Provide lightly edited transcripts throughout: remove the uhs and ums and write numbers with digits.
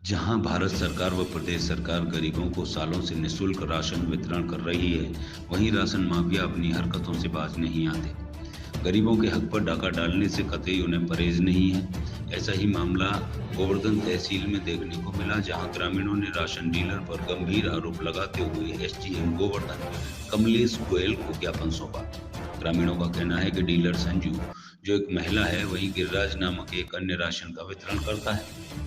जहां भारत सरकार व प्रदेश सरकार गरीबों को सालों से निःशुल्क राशन वितरण कर रही है, वहीं राशन माफिया अपनी हरकतों से बाज नहीं आते। गरीबों के हक पर डाका डालने से कतई उन्हें परहेज नहीं है। ऐसा ही मामला गोवर्धन तहसील में देखने को मिला, जहां ग्रामीणों ने राशन डीलर पर गंभीर आरोप लगाते हुए एसडीएम गोवर्धन कमलेश गोयल को ज्ञापन सौंपा। ग्रामीणों का कहना है कि डीलर संजू, जो एक महिला है, वहीं गिरिराज नामक एक अन्य राशन का वितरण करता है।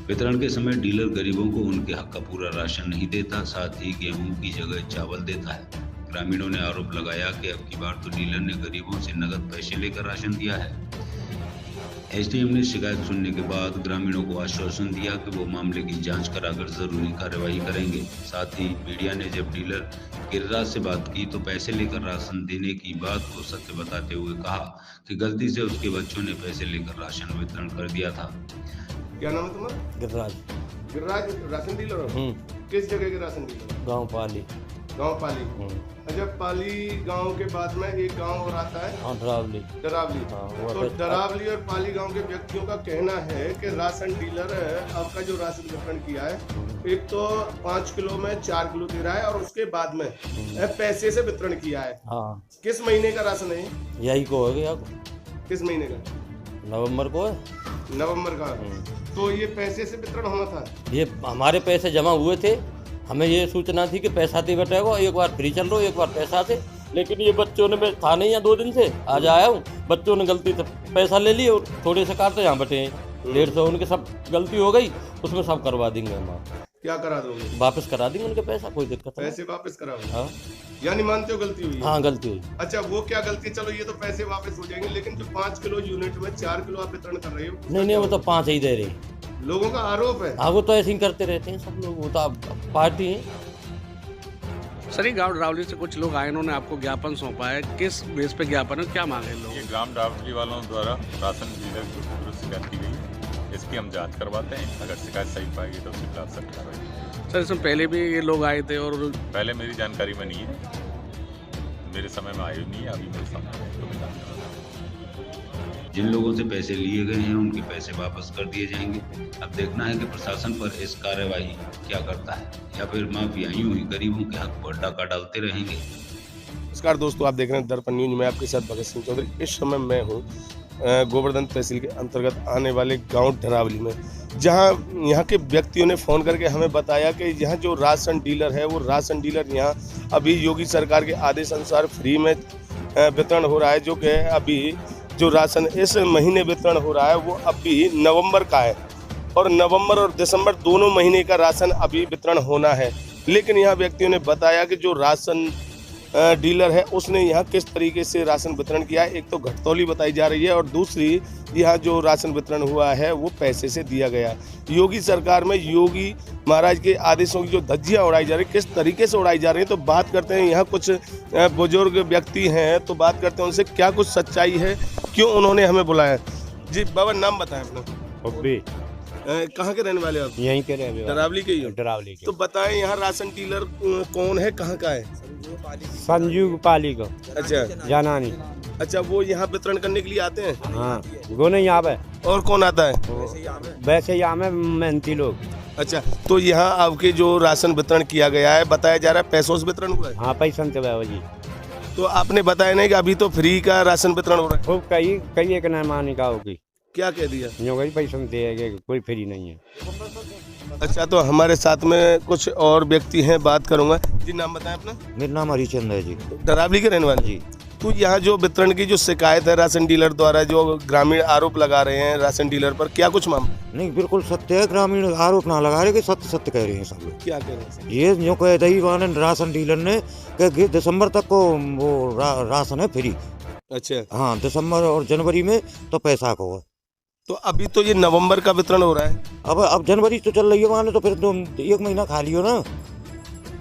वितरण के समय डीलर गरीबों को उनके हक का पूरा राशन नहीं देता, साथ ही गेहूं की जगह चावल देता है। ग्रामीणों ने आरोप लगाया कि अब की बार तो डीलर ने गरीबों से नकद पैसे लेकर राशन दिया है। एसडीएम ने शिकायत सुनने के बाद ग्रामीणों को आश्वासन दिया कि वो मामले की जांच कराकर जरूरी कार्यवाही करेंगे। साथ ही मीडिया ने जब डीलर गिरिराज से बात की तो पैसे लेकर राशन देने की बात को सत्य बताते हुए कहा कि गलती से उसके बच्चों ने पैसे लेकर राशन वितरण कर दिया था। क्या नाम है तुम्हारा? गिरिराज। गिरिराज राशन डीलर हो? किस जगह के राशन डीलर? गांव पाली। गांव पाली। अच्छा, पाली गांव के बाद में एक गांव और आता है? हाँ, डरावली। डरावली। तो डरावली और पाली गांव के व्यक्तियों का कहना है कि राशन डीलर आपका जो राशन वितरण किया है, एक तो 5 किलो में 4 किलो दे रहा है और उसके बाद में पैसे से वितरण किया है। हाँ। किस महीने का राशन है? यही को हो गया। किस महीने का? नवंबर को है। नवंबर का। तो ये पैसे से वितरण होना था? ये हमारे पैसे जमा हुए थे, हमें ये सूचना थी कि पैसा दे बटेगा, एक बार फ्री चल रहा, एक बार पैसा दे। लेकिन ये बच्चों ने, मैं था नहीं यहाँ 2 दिन से, आज आया हूँ, बच्चों ने गलती से पैसा ले लिया और थोड़े से काटे यहाँ बटे 150, उनके सब गलती हो गई, उसमें सब करवा देंगे हम। क्या करा दोगे? वापस करा देंगे उनके पैसा, कोई दिक्कत नहीं। पैसे वापस कराओगे? हाँ। यानी मानते हो गलती हुई है? हाँ, गलती हुई। अच्छा, वो क्या गलती? चलो ये तो पैसे वापस हो जाएंगे, लेकिन जो 5 किलो यूनिट में 4 किलो आप वितरण कर रहे हो? नहीं, वो तो 5 ही दे रही। लोगों का आरोप है। हाँ, वो तो ऐसे ही करते रहते हैं सब लोग, वो तो पार्टी है। सर, ये गाँव डरावली से कुछ लोग आए, इन्होंने आपको ज्ञापन सौंपा है, किस बेस पे ज्ञापन है, क्या मांगे लोग? ये ग्राम डरावली वालों द्वारा राशन डीलर के विरुद्ध शिकायत की गई है, इसकी हम जांच करवाते हैं, अगर शिकायत सही पाएगी तो उसके खिलाफ सख्त कार्रवाई। सर, इसमें पहले भी ये लोग आए थे और पहले मेरी जानकारी में नहीं है, मेरे समय में आयु नहीं है, अभी मेरे समय में तो मैं जानता हूं। जिन लोगों से पैसे लिए गए हैं उनके पैसे वापस कर दिए जाएंगे। अब देखना है कि प्रशासन पर इस कार्यवाही क्या करता है, या फिर माफिया यूं ही गरीबों के हक पर डाका डालते रहेंगे। नमस्कार दोस्तों, आप देख रहे हैं दर्पण न्यूज में आपके साथ भगत सिंह चौधरी। इस समय मैं हूँ गोवर्धन तहसील के अंतर्गत आने वाले गांव डरावली में, जहां यहां के व्यक्तियों ने फ़ोन करके हमें बताया कि यहाँ जो राशन डीलर है, वो राशन डीलर यहाँ अभी योगी सरकार के आदेश अनुसार फ्री में वितरण हो रहा है। जो कि अभी जो राशन इस महीने वितरण हो रहा है वो अभी नवंबर का है, और नवंबर और दिसंबर दोनों महीने का राशन अभी वितरण होना है। लेकिन यहाँ व्यक्तियों ने बताया कि जो राशन डीलर है उसने यहाँ किस तरीके से राशन वितरण किया है, एक तो घटतौली बताई जा रही है, और दूसरी यहाँ जो राशन वितरण हुआ है वो पैसे से दिया गया। योगी सरकार में योगी महाराज के आदेशों की जो धज्जियाँ उड़ाई जा रही, किस तरीके से उड़ाई जा रही है, तो बात करते हैं। यहाँ कुछ बुजुर्ग व्यक्ति हैं, तो बात करते हैं उनसे, क्या कुछ सच्चाई है, क्यों उन्होंने हमें बुलाया। जी बाबा, नाम बताएं अपना। कहाँ के रहने वाले आप? यहीं के रहने वाले। डरावली के ही हो? डरावली के। तो बताएं, यहाँ राशन डीलर कौन है, कहाँ का है? संजू पाली का। अच्छा, जानानी। अच्छा, वो यहाँ वितरण करने के लिए आते हैं? हाँ, वो नहीं यहाँ पे। और कौन आता है? वैसे यहाँ में मेहनती लोग। अच्छा, तो यहाँ आपके जो राशन वितरण किया गया है, बताया जा रहा है पैसों से वितरण हुआ है? हाँ, पैसा से बाबा जी। तो आपने बताया नहीं कि अभी तो फ्री का राशन वितरण हो रहा है? खूब कई एक नरमानी का होगी। क्या कह दिया? यूँ कहीं पैसा देगा, कोई फ्री नहीं है। अच्छा, तो हमारे साथ में कुछ और व्यक्ति हैं, बात करूंगा। जी नाम बताएं अपना। मेरा नाम हरिचंद है जी। डरावली के रहने वाले जी। तो यहाँ जो वितरण की जो शिकायत है राशन डीलर द्वारा, जो ग्रामीण आरोप लगा रहे हैं राशन डीलर पर, क्या कुछ मामला? नहीं, बिल्कुल सत्य है, ग्रामीण आरोप ना लगा रहे कि सत्य सत्य कह रहे हैं सब लोग। क्या कह रहे हैं? ये जो कह रही राशन डीलर ने कि दिसंबर तक को वो राशन है फ्री। अच्छा। हाँ, दिसंबर और जनवरी में तो पैसा को है। तो अभी तो ये नवंबर का वितरण हो रहा है। अब जनवरी तो चल रही है वहाँ, तो फिर तो 1 महीना खा लियो ना।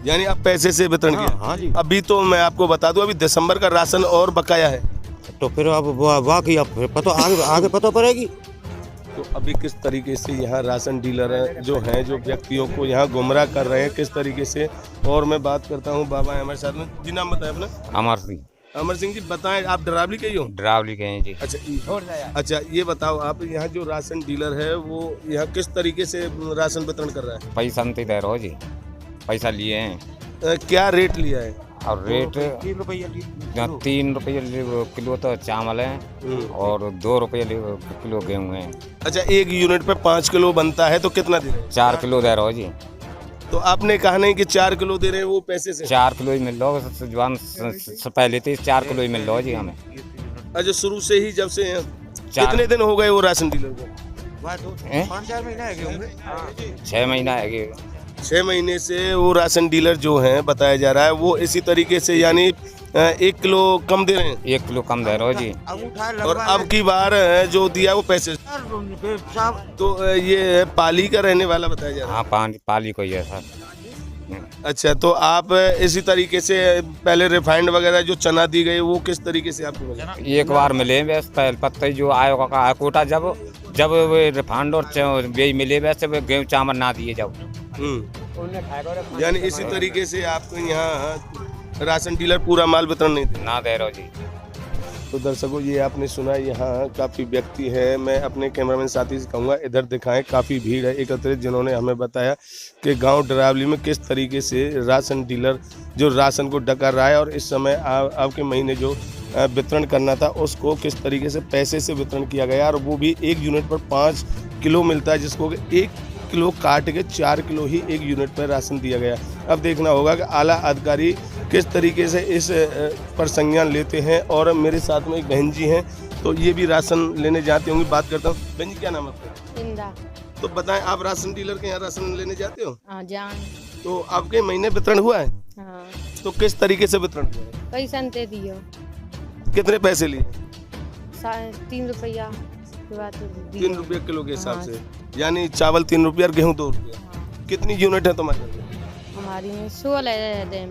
यानी आप पैसे से वितरण किया? हाँ जी। अभी तो मैं आपको बता दूं, अभी दिसंबर का राशन और बकाया है। तो फिर अब वाकई अब पता आगे पता पड़ेगी। तो अभी किस तरीके से यहाँ राशन डीलर जो हैं, जो व्यक्तियों को यहाँ गुमराह कर रहे हैं, किस तरीके से। और मैं बात करता हूँ, बाबा है हमारे साथ में। जी नाम बताएं अपना। अमर सिंह। अमर सिंह जी बताएं, आप डरावली के ही हो? ड्रावली के हैं जी। अच्छा ये बताओ, आप यहाँ जो राशन डीलर है वो यहाँ किस तरीके से राशन वितरण कर रहा है? पैसा नहीं दे रहे हो जी, पैसा लिए हैं क्या रेट लिया है? और रेट 3 रुपये किलो तो चावल है और 2 रुपये किलो गेहूँ है। अच्छा, एक यूनिट पे 5 किलो बनता है तो कितना दे रहे हैं? 4 किलो दे रहे हो जी। तो आपने कहा नहीं कि 4 किलो दे रहे हैं वो पैसे से? 4 किलो ही मिल रहा है, जवान से पहले थे 4 किलो ही मिल रहा है जी हमें। अच्छा, शुरू से ही जब से कितने दिन हो गए वो राशन डीलर को? 6 महीना है। 6 महीने से वो राशन डीलर जो है बताया जा रहा है वो इसी तरीके से, यानी 1 किलो कम दे रहे हैं। 1 किलो कम दे रहे हो जी। और अब की बार जो दिया वो पैसे। तो ये पाली का रहने वाला बताया जा रहा है? हाँ, पाली को ही है सर। अच्छा, तो आप इसी तरीके से पहले रिफाइंड वगैरह जो चना दी गई वो किस तरीके से आपको मिला? एक बार मिले वैसे पहले पत्ते जो आयोगा का कोटा, जब वे रिफाइंड और बेच मिले वैसे वे गेहूँ चावल ना दिए जब। यानी इसी तरीके से आपको यहाँ राशन डीलर पूरा माल वितरण नहीं दे? ना दे रहे हो जी। तो दर्शकों, ये आपने सुना, यहाँ काफ़ी व्यक्ति है। मैं अपने कैमरामैन साथी से कहूँगा इधर दिखाएं, काफ़ी भीड़ है एकत्रित, जिन्होंने हमें बताया कि गांव डरावली में किस तरीके से राशन डीलर जो राशन को डका रहा है और इस समय आपके महीने जो वितरण करना था उसको किस तरीके से पैसे से वितरण किया गया, और वो भी एक यूनिट पर 5 किलो मिलता है, जिसको 1 किलो काट के 4 किलो ही एक यूनिट पर राशन दिया गया। अब देखना होगा कि आला अधिकारी किस तरीके से इस पर संज्ञान लेते हैं। और मेरे साथ में एक बहन जी हैं, तो ये भी राशन लेने जाते होंगे। बात करता हूँ, बहन जी क्या नाम है आपका? इंदा। तो बताएं, आप राशन डीलर के यहाँ राशन लेने जाते हो? हाँ, जान। तो आपके महीने वितरण हुआ है? हाँ। तो किस तरीके से वितरण हुआ है? पैसा दे दियो। कितने पैसे लिए? 3 रुपया। 3 रुपये किलो के हिसाब से, यानी चावल 3 रुपये और गेहूँ 2 रुपये। कितनी यूनिट है तुम्हारे? हमारी में 16 दें।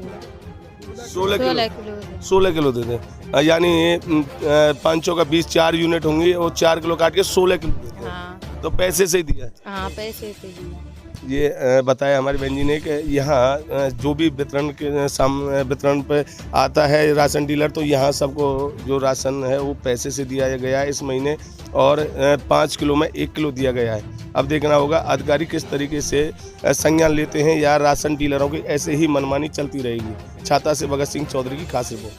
16 किलो दे दें, यानी 500 का 20, 4 यूनिट होंगी और 4 किलो काट के 16 किलो देते हैं। हाँ। तो पैसे से ही दिया? हाँ, पैसे से दिया। ये बताया हमारी बहन जी ने कि यहाँ जो भी वितरण पे आता है राशन डीलर, तो यहाँ सबको जो राशन है वो पैसे से दिया गया है इस महीने, और 5 किलो में 1 किलो दिया गया है। अब देखना होगा अधिकारी किस तरीके से संज्ञान लेते हैं, या राशन डीलरों की ऐसे ही मनमानी चलती रहेगी। छाता से भगत सिंह चौधरी की खास रिपोर्ट।